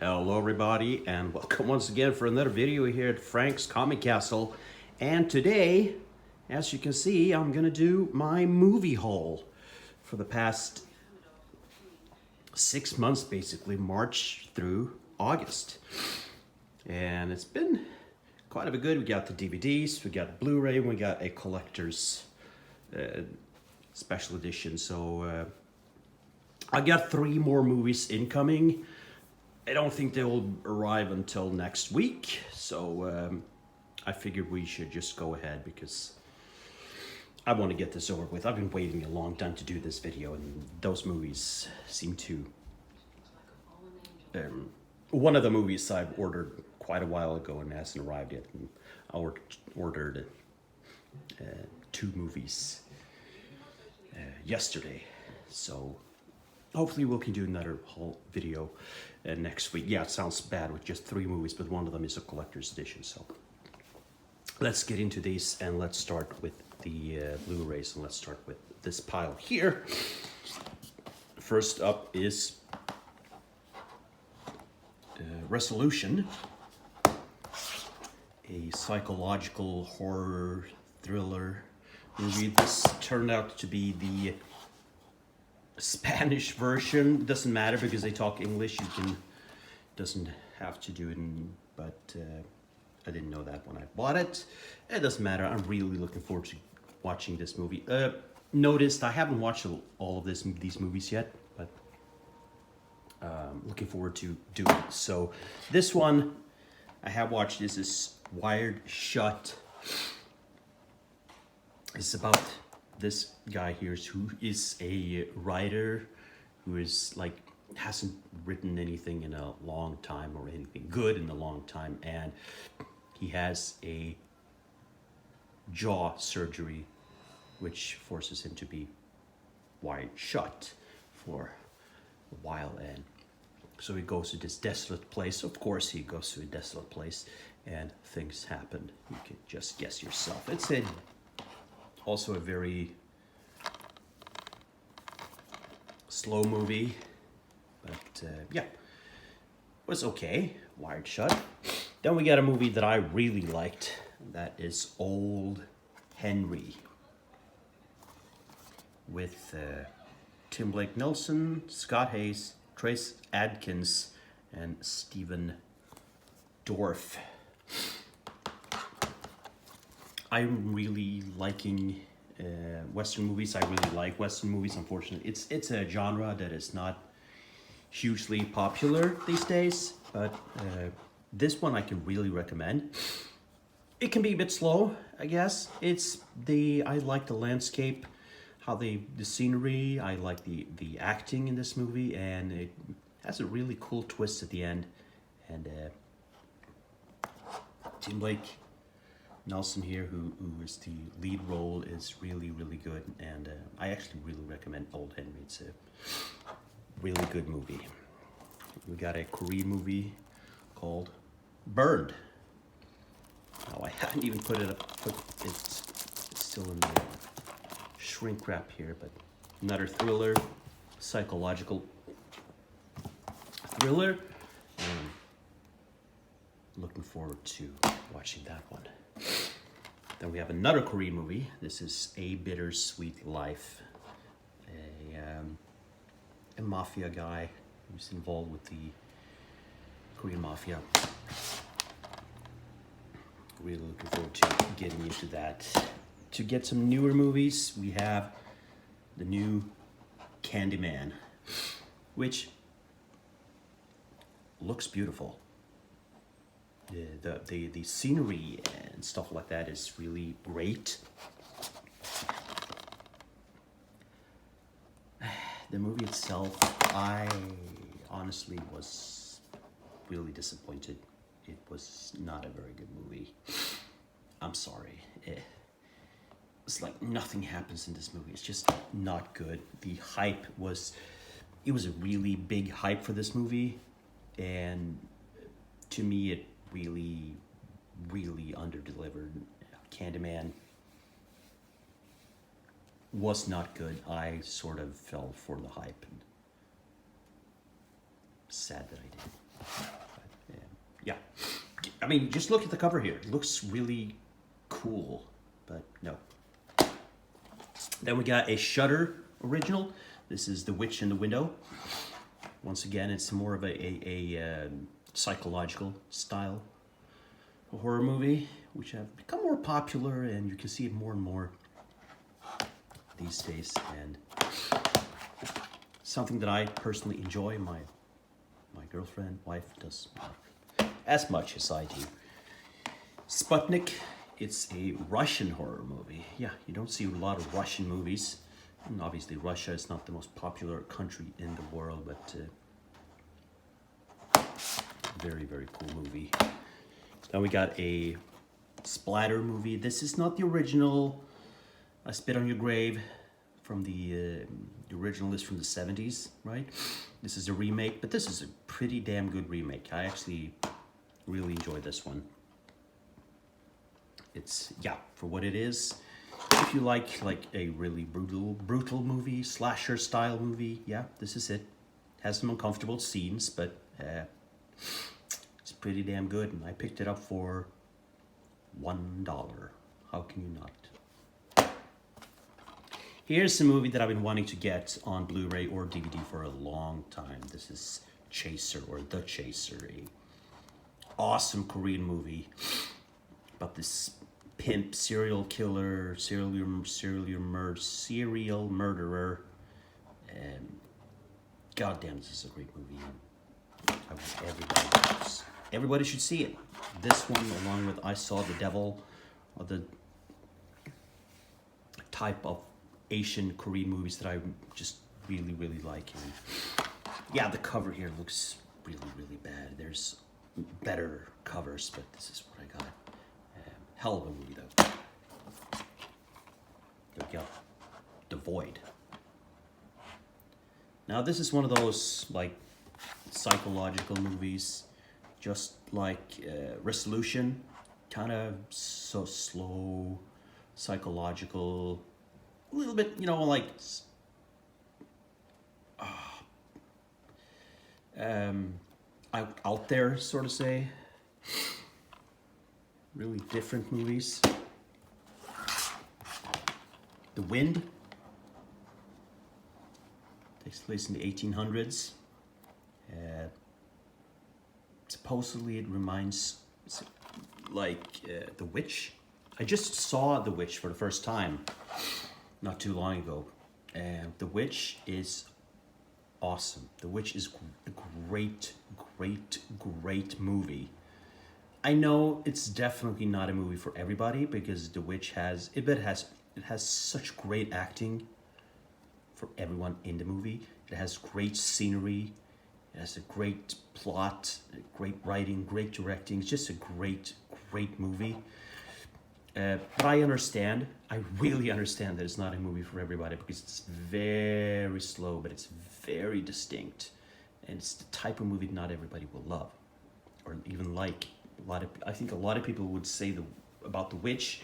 Hello everybody and welcome once again for another video here at Frank's Comic Castle. And today, as you can see, I'm gonna do my movie haul for the past 6 months, basically March through August. And it's been quite a bit good. We got the DVDs, we got Blu-ray, we got a collector's special edition. So I got 3 more movies incoming. I don't think they will arrive until next week, so I figured we should just go ahead because I want to get this over with. I've been waiting a long time to do this video, and those movies seem to... one of the movies I've ordered quite a while ago and hasn't arrived yet, and I ordered 2 movies yesterday, so... hopefully we can do another whole video next week. Yeah, it sounds bad with just 3 movies, but one of them is a collector's edition. So let's get into these and let's start with the Blu-rays, and let's start with this pile here. First up is Resolution, a psychological horror thriller movie. This turned out to be the Spanish version. Doesn't matter because they talk English. You can doesn't have to do it but I didn't know that when I bought it. It doesn't matter. I'm really looking forward to watching this movie. Noticed I haven't watched all of these movies yet, but looking forward to doing it. So this one I have watched. This is Wired Shut. It's about this guy here who is a writer who is like hasn't written anything in a long time or anything good in a long time, and he has a jaw surgery which forces him to be wired shut for a while. And so he goes to this desolate place. Of course he goes to a desolate place and things happen. You can just guess yourself. It's also a very slow movie, but yeah, was okay. Wired Shut. Then we got a movie that I really liked. That is Old Henry with Tim Blake Nelson, Scott Hayes, Trace Adkins, and Stephen Dorff. I'm really liking Western movies. I really like Western movies. Unfortunately, it's a genre that is not hugely popular these days, but this one I can really recommend. It can be a bit slow, I guess. I like the landscape, how the scenery. I like the acting in this movie, and it has a really cool twist at the end. And Tim Blake Nelson here, who is the lead role, is really, really good, and I actually really recommend Old Henry. It's a really good movie. We got a Korean movie called Burned. Oh, I haven't even put it up. It's still in the shrink wrap here, but another thriller, psychological thriller. Looking forward to watching that one. Then we have another Korean movie. This is A Bittersweet Life. A mafia guy who's involved with the Korean mafia. Really looking forward to getting into that. To get some newer movies, we have the new Candyman, which looks beautiful. The scenery and stuff like that is really great. The movie itself, I honestly was really disappointed. It was not a very good movie. I'm sorry. It's like nothing happens in this movie. It's just not good. The hype was... it was a really big hype for this movie, and to me it really, really under-delivered. Candyman was not good. I sort of fell for the hype, and sad that I did. I mean, just look at the cover here. It looks really cool, but no. Then we got a Shudder original. This is The Witch in the Window. Once again, it's more of a psychological style horror movie, which have become more popular, and you can see it more and more these days. And something that I personally enjoy. My girlfriend, wife does as much as I do. Sputnik. It's a Russian horror movie. Yeah, you don't see a lot of Russian movies. And obviously Russia is not the most popular country in the world, but very, very cool movie. Then we got a Splatter movie. This is not the original. I Spit on Your Grave from the original is from the 70s, right? This is a remake, but this is a pretty damn good remake. I actually really enjoy this one. It's, yeah, for what it is. If you like a really brutal movie, slasher style movie, yeah, this is it. Has some uncomfortable scenes, but it's pretty damn good. And I picked it up for $1. How can you not? Here's a movie that I've been wanting to get on Blu-ray or DVD for a long time. This is Chaser, or The Chaser, a awesome Korean movie about this pimp, serial killer, serial murderer, and goddamn, this is a great movie. I wish everybody should see it. This one, along with I Saw the Devil, are the type of Asian Korean movies that I just really, really like. And yeah, the cover here looks really, really bad. There's better covers, but this is what I got. Hell of a movie, though. There we go. The Void. Now, this is one of those, like, psychological movies, just like Resolution. Kind of so slow, psychological, a little bit, you know, like... out there, sort of say. Really different movies. The Wind takes place in the 1800s. Supposedly it reminds like The Witch. I just saw The Witch for the first time not too long ago, and The Witch is awesome. The Witch is a great movie. I know it's definitely not a movie for everybody, because The Witch has such great acting for everyone in the movie. It has great scenery, it has a great plot, great writing, great directing. It's just a great movie. But I really understand that it's not a movie for everybody, because it's very slow, but it's very distinct. And it's the type of movie not everybody will love, or even like. I think a lot of people would say about The Witch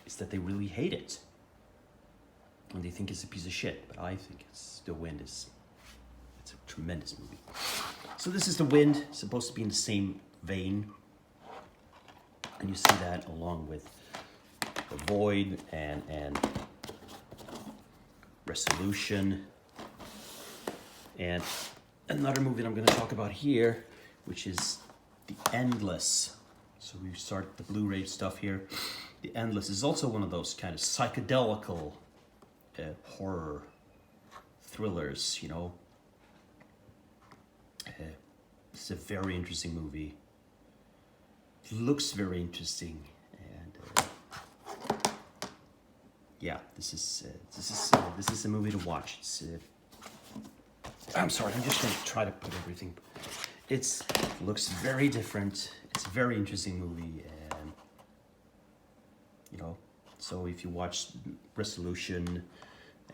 is that they really hate it. And they think it's a piece of shit. But I think The Wind it's a tremendous movie. So this is The Wind, supposed to be in the same vein. And you see that along with The Void and Resolution. And another movie that I'm going to talk about here, which is The Endless. So we start the Blu-ray stuff here. The Endless is also one of those kind of psychedelical horror thrillers, you know. It's a very interesting movie. It looks very interesting, and yeah, this is a movie to watch. I'm sorry, I'm just going to try to put everything. It looks very different. It's a very interesting movie, and you know. So if you watch Resolution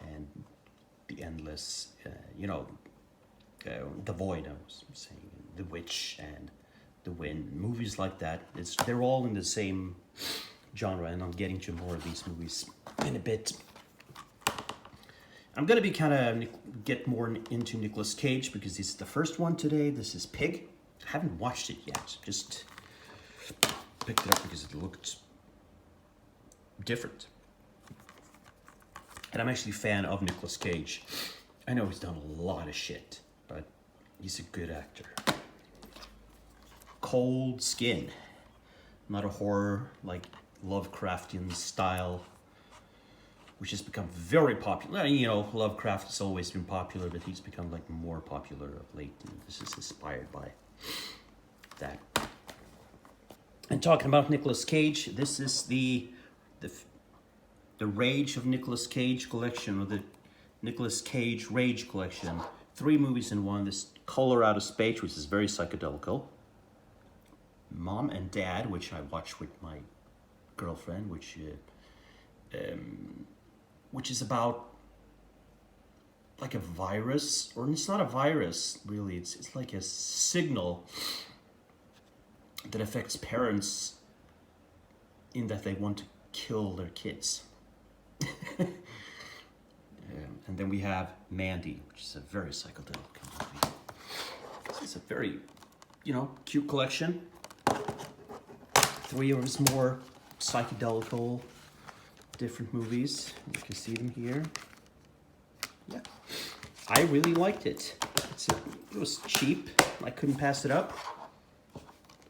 and The Endless, you know, The Void, I was saying, The Witch and The Wind, movies like that, they're all in the same genre, and I'm getting to more of these movies in a bit. I'm gonna be get more into Nicolas Cage, because this is the first one today. This is Pig. I haven't watched it yet. Just picked it up because it looked different. And I'm actually a fan of Nicolas Cage. I know he's done a lot of shit, but he's a good actor. Cold Skin. Not a horror, like Lovecraftian style, which has become very popular. You know, Lovecraft has always been popular, but he's become like more popular of late, and this is inspired by that. And talking about Nicolas Cage, this is the Rage of Nicolas Cage collection, or the Nicolas Cage Rage collection. 3 movies in one. This Color Out of Space, which is very psychedelical. Mom and Dad, which I watched with my girlfriend, which is about like a virus, or it's not a virus really. It's like a signal that affects parents in that they want to kill their kids. And then we have Mandy, which is a very psychedelic movie. It's a very, cute collection. 3 of his more psychedelical, different movies. You can see them here. Yeah, I really liked it. It was cheap. I couldn't pass it up.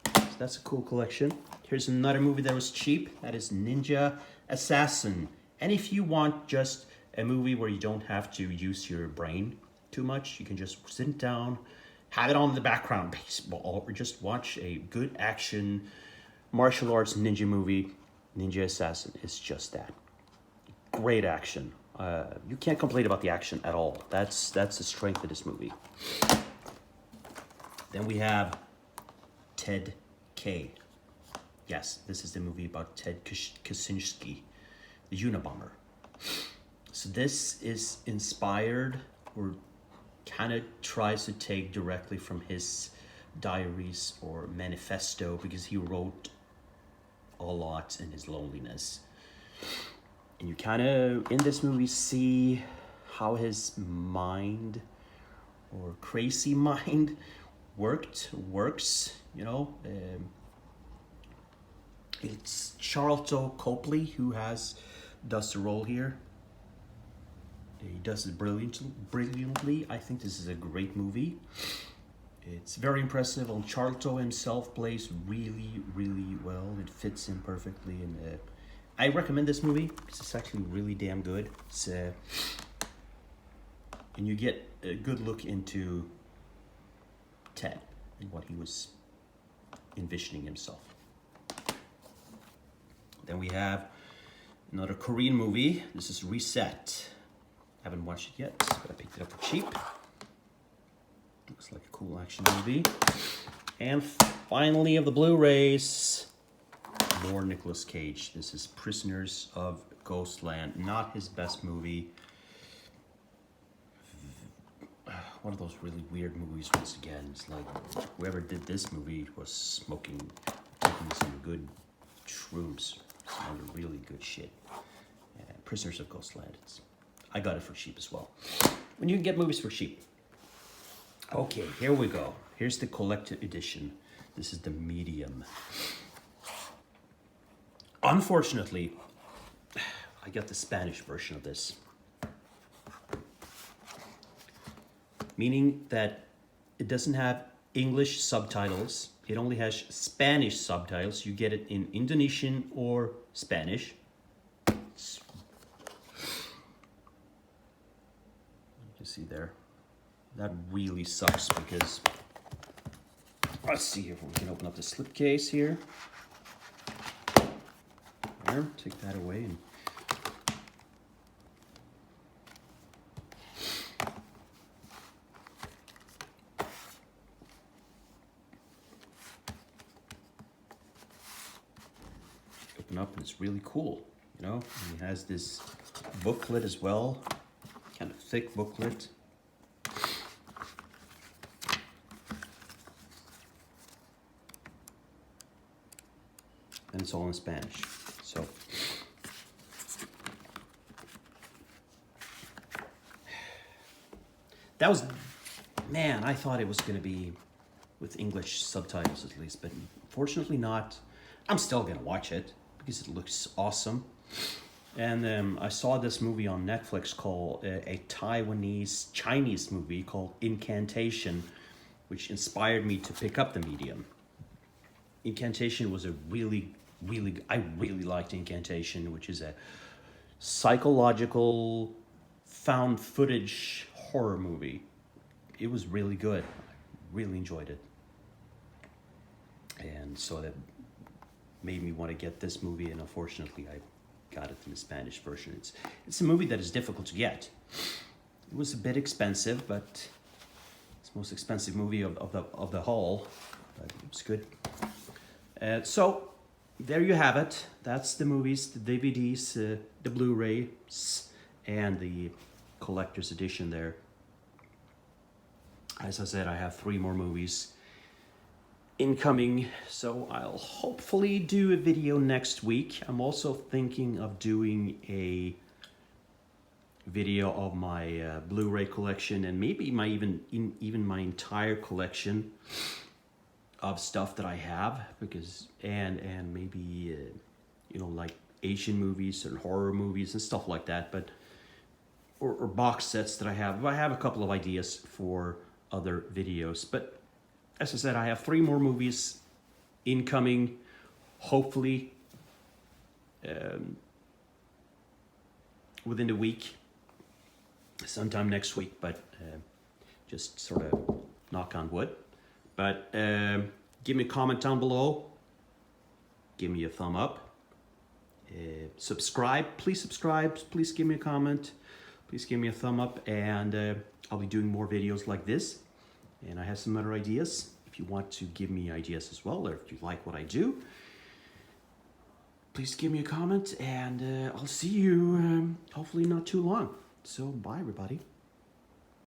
So that's a cool collection. Here's another movie that was cheap. That is Ninja Assassin. And if you want just a movie where you don't have to use your brain too much, you can just sit down, have it on the background baseball, or just watch a good action martial arts ninja movie. Ninja Assassin is just that. Great action. You can't complain about the action at all. That's the strength of this movie. Then we have Ted K. Yes, this is the movie about Ted Kaczynski, the Unabomber. So this is inspired, or kind of tries to take directly from his diaries or manifesto, because he wrote a lot in his loneliness. And you kind of, in this movie, see how his mind, or crazy mind, works, it's Charlton Copley who does the role here. He does it brilliantly. I think this is a great movie. It's very impressive, and Charlton himself plays really, really well. It fits in perfectly, and I recommend this movie because it's actually really damn good. And you get a good look into Ted and what he was envisioning himself. Then we have another Korean movie. This is Reset. I haven't watched it yet, but I picked it up for cheap. Looks like a cool action movie. And finally, of the Blu-rays, more Nicolas Cage. This is Prisoners of Ghostland. Not his best movie. One of those really weird movies once again. It's like whoever did this movie was taking some good shrooms. Some really good shit. Prisoners of Ghostland. I got it for cheap as well. When you can get movies for cheap. Okay, here we go. Here's the collected edition. This is the medium. Unfortunately, I got the Spanish version of this. Meaning that it doesn't have English subtitles. It only has Spanish subtitles. You get it in Indonesian or Spanish. You can see there. That really sucks because, let's see if we can open up the slipcase here. There, take that away and open up, and it's really cool, And it has this booklet as well, kind of thick booklet. And it's all in Spanish. So that was, man, I thought it was going to be with English subtitles at least, but unfortunately not. I'm still gonna watch it because it looks awesome. And I saw this movie on Netflix called a Taiwanese Chinese movie called Incantation, which inspired me to pick up the medium. Incantation was a I really liked Incantation, which is a psychological found footage horror movie. It was really good. I really enjoyed it. And so that made me want to get this movie, and unfortunately I got it in the Spanish version. It's a movie that is difficult to get. It was a bit expensive, but it's the most expensive movie of the whole. But it's good. So there you have it. That's the movies, the DVDs, the Blu-rays, and the collector's edition there. As I said, I have 3 more movies incoming, so I'll hopefully do a video next week. I'm also thinking of doing a video of my Blu-ray collection, and maybe even my entire collection of stuff that I have, because and maybe you know, like Asian movies and horror movies and stuff like that, but or box sets that I have. I have a couple of ideas for other videos, but as I said, I have 3 more movies incoming, hopefully within the week, sometime next week, but just sort of knock on wood. But give me a comment down below, give me a thumb up, subscribe, please give me a comment, please give me a thumb up, and I'll be doing more videos like this. And I have some other ideas. If you want to give me ideas as well, or if you like what I do, please give me a comment, and I'll see you hopefully not too long. So bye everybody.